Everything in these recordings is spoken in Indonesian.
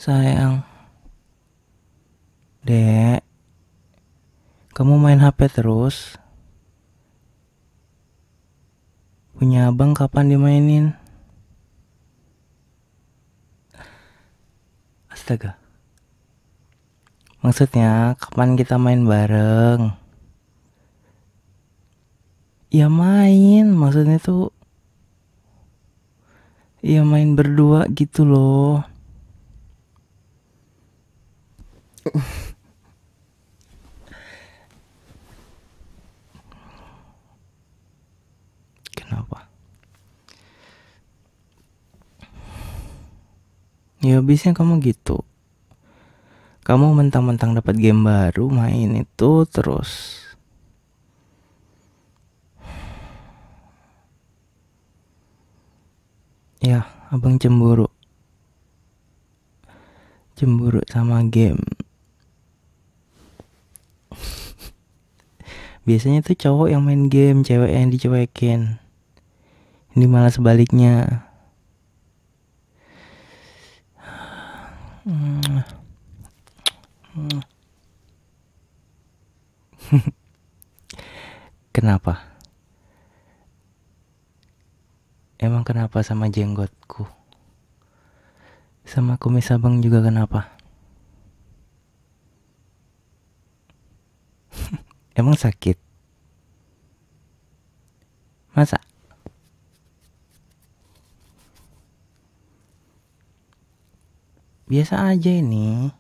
Sayang, Dek, kamu main HP terus? Punya abang kapan dimainin? Astaga, maksudnya kapan kita main bareng? Ya main, maksudnya tuh ya main berdua gitu loh. Kenapa? Ya habisnya kamu gitu. Kamu mentang-mentang dapat game baru main itu terus. Ya, abang cemburu. Cemburu sama game. Biasanya tuh cowok yang main game, cewek yang dicuekin. Ini malah sebaliknya. Kenapa? Emang kenapa sama jenggotku? Sama kumis abang juga kenapa? Emang sakit? Masa? Biasa aja ini.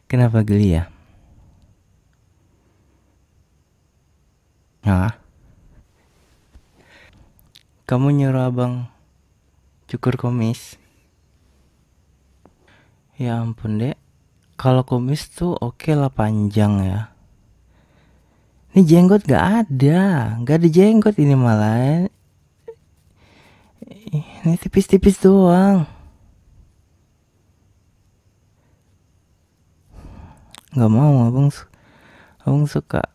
Kenapa geli ya? Hah? Kamu nyuruh abang cukur kumis? Ya ampun dek. Kalau kumis tuh oke lah panjang ya. Ini jenggot gak ada. Gak ada jenggot ini malah. Ini tipis-tipis doang. Gak mau abang suka.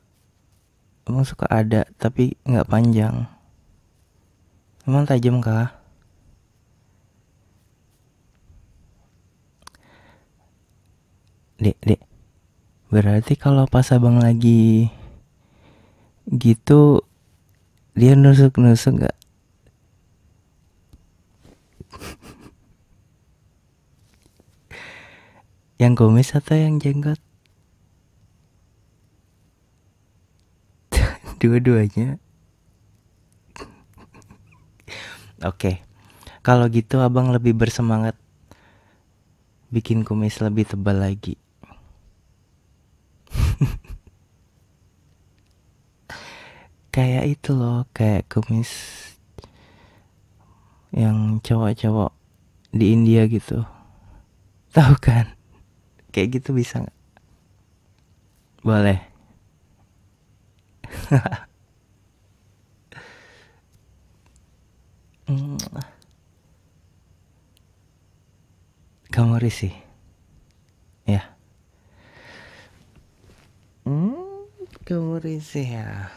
Abang suka ada tapi gak panjang. Emang tajam kah? Dek. Berarti kalau pas abang lagi gitu dia nusuk-nusuk gak? Yang kumis atau yang jenggot? Dua-duanya. Oke. Kalau gitu abang lebih bersemangat bikin kumis lebih tebal lagi. Kayak itu loh, kayak kumis yang cowok-cowok di India gitu. Tahu kan? Kayak gitu bisa nggak? Boleh. Kamu risih? Ya. Kamu risih ya?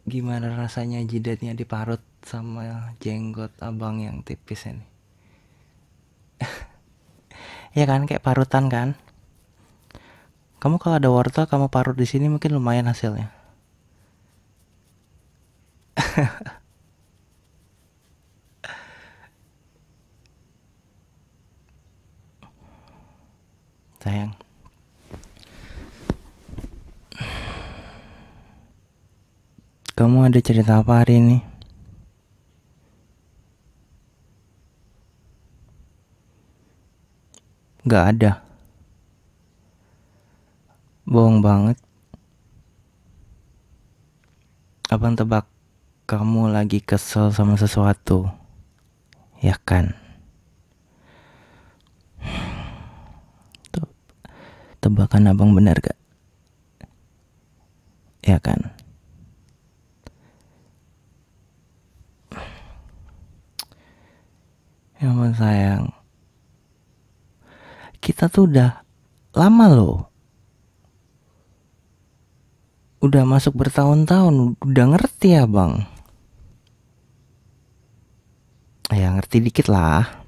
Gimana rasanya jidatnya diparut sama jenggot abang yang tipis ini? Ya kan, kayak parutan kan? Kamu kalau ada wortel kamu parut di sini mungkin lumayan hasilnya. Sayang. Kamu ada cerita apa hari ini? Gak ada. Bohong banget. Abang tebak kamu lagi kesel sama sesuatu. Ya kan? Tebakan abang benar gak? Ya kan? Ya ampun sayang. Kita tuh udah lama loh Udah masuk bertahun-tahun, udah ngerti ya bang. Ya ngerti dikit lah.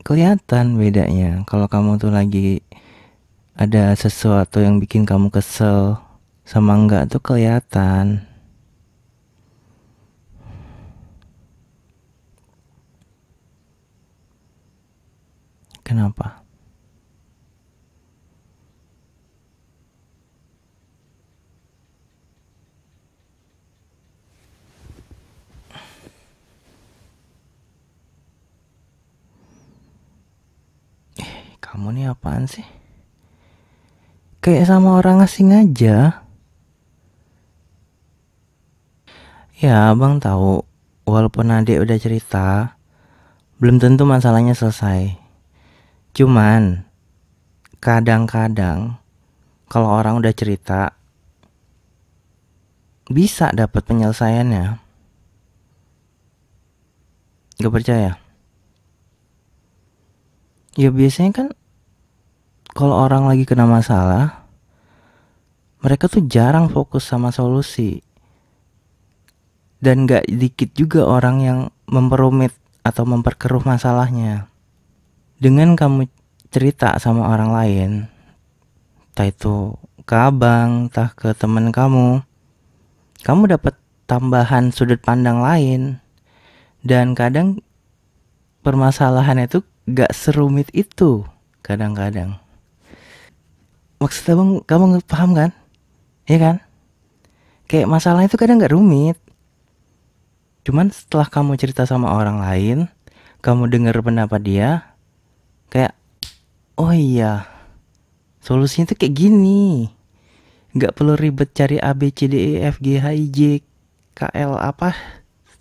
Kelihatan bedanya kalau kamu tuh lagi ada sesuatu yang bikin kamu kesel sama enggak tuh kelihatan. Kenapa? Kamu nih apaan sih? Kayak sama orang asing aja. Ya abang tahu, walaupun adik udah cerita, belum tentu masalahnya selesai. Cuman kadang-kadang kalau orang udah cerita bisa dapat penyelesaiannya. Gak percaya? Ya biasanya kan kalau orang lagi kena masalah, mereka tuh jarang fokus sama solusi. Dan gak dikit juga orang yang memperumit atau memperkeruh masalahnya. Dengan kamu cerita sama orang lain, entah itu ke abang, entah ke temen kamu dapat tambahan sudut pandang lain. Dan kadang permasalahan itu gak serumit itu kadang-kadang. Maksudnya bang, kamu paham kan? Iya kan? Kayak masalah itu kadang gak rumit. Cuman setelah kamu cerita sama orang lain, kamu dengar pendapat dia, kayak, oh iya, solusinya tuh kayak gini. Gak perlu ribet cari A, B, C, D, E, F, G, H, I, J, K, L apa.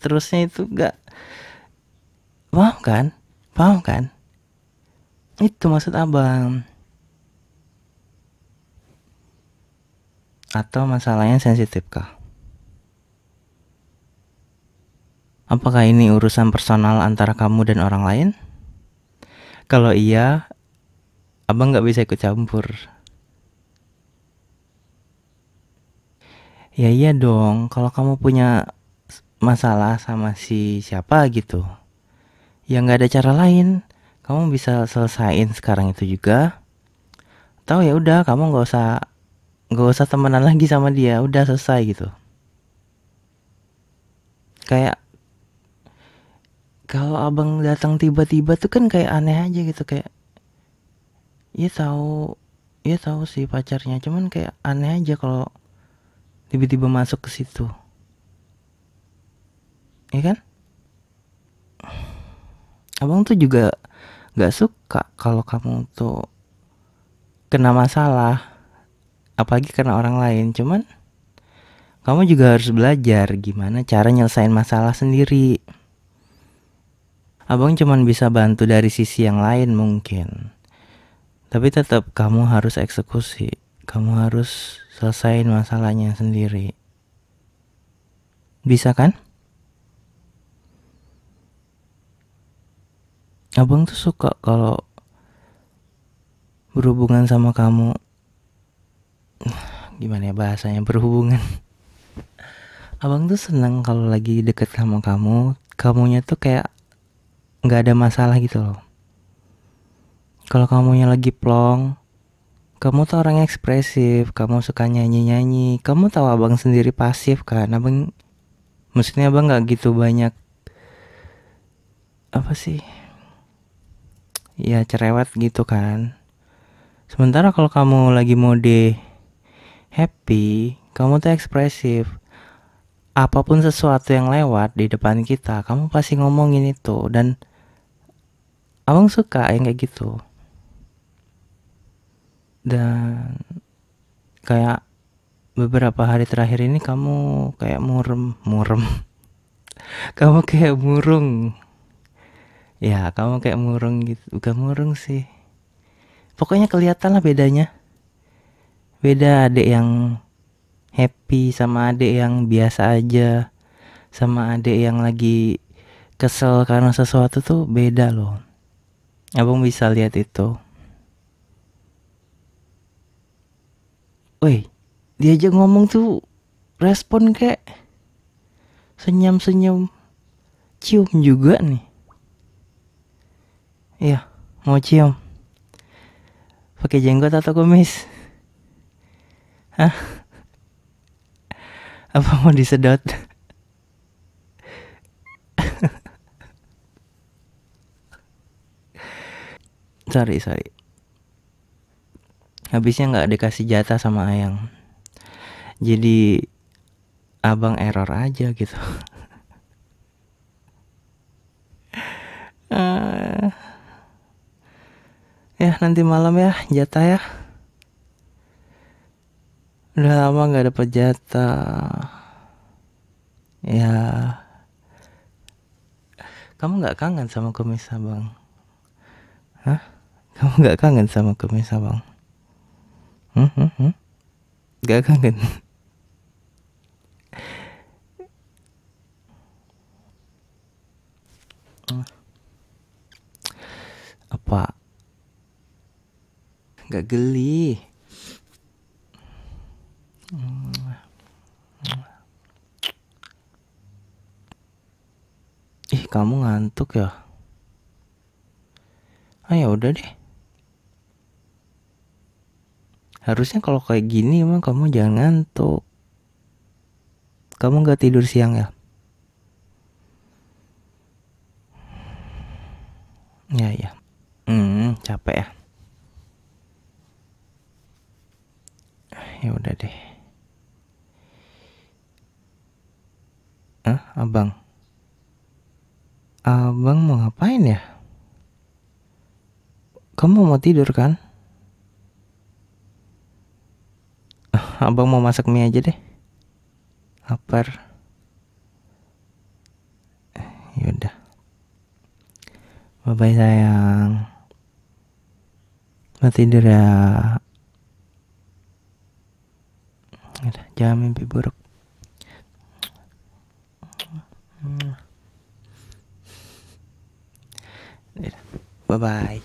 Terusnya itu gak, paham kan? Paham kan? Itu maksud abang. Atau masalahnya sensitif kah? Apakah ini urusan personal antara kamu dan orang lain? Kalau iya, abang gak bisa ikut campur. Ya iya dong, kalau kamu punya masalah sama si siapa gitu, ya gak ada cara lain. Kamu bisa selesain sekarang itu juga. Tahu ya udah, kamu gak usah temenan lagi sama dia, udah selesai gitu. Kayak kalau abang datang tiba-tiba tuh kan kayak aneh aja gitu, kayak iya tahu, iya tahu sih pacarnya, cuman kayak aneh aja kalau tiba-tiba masuk ke situ. Iya kan? Abang tuh juga gak suka kalau kamu tuh kena masalah, apalagi karena orang lain. Cuman kamu juga harus belajar gimana cara nyelesain masalah sendiri. Abang cuman bisa bantu dari sisi yang lain mungkin, tapi tetap kamu harus eksekusi. Kamu harus selesain masalahnya sendiri. Bisa kan? Abang tuh suka kalau berhubungan sama kamu. Gimana ya bahasanya, berhubungan. Abang tuh seneng kalau lagi deket sama kamu, kamunya tuh kayak nggak ada masalah gitu loh. Kalau kamunya lagi plong, kamu tuh orang ekspresif, kamu suka nyanyi-nyanyi. Kamu tahu abang sendiri pasif kan? Maksudnya abang nggak gitu banyak apa sih? Ya cerewet gitu kan. Sementara kalau kamu lagi mode happy, kamu tuh ekspresif. Apapun sesuatu yang lewat di depan kita, kamu pasti ngomongin itu. Dan abang suka yang kayak gitu. Dan kayak beberapa hari terakhir ini kamu kayak murem. Kamu kayak murung. Ya, kamu kayak murung gitu. Bukan murung sih. Pokoknya kelihatan lah bedanya. Beda adik yang happy sama adik yang biasa aja. Sama adik yang lagi kesel karena sesuatu tuh beda loh. Abang bisa lihat itu. Woi, diajak ngomong tuh respon kayak senyum-senyum, cium juga nih. Iya, mau cium. Pakai jenggot atau kumis? Hah? Apa mau disedot? Sorry. Habisnya nggak dikasih jatah sama Ayang. Jadi abang error aja gitu. Eh, ya nanti malam ya jatah ya. Udah lama nggak dapet jatah. Ya, kamu nggak kangen sama kumis abang? Hah? Kamu nggak kangen sama kumis abang? Nggak kangen? Apa? Nggak geli? Ih, kamu ngantuk ya? Ah ya udah deh. Harusnya kalau kayak gini emang kamu jangan ngantuk. Kamu nggak tidur siang ya? Ya. Capek ya. Ya udah deh. Abang? Abang mau ngapain ya? Kamu mau tidur kan? Abang mau masak mie aja deh. Lapar. Yaudah. Bye bye sayang. Mau tidur ya. Yaudah, jangan mimpi buruk. Bye bye.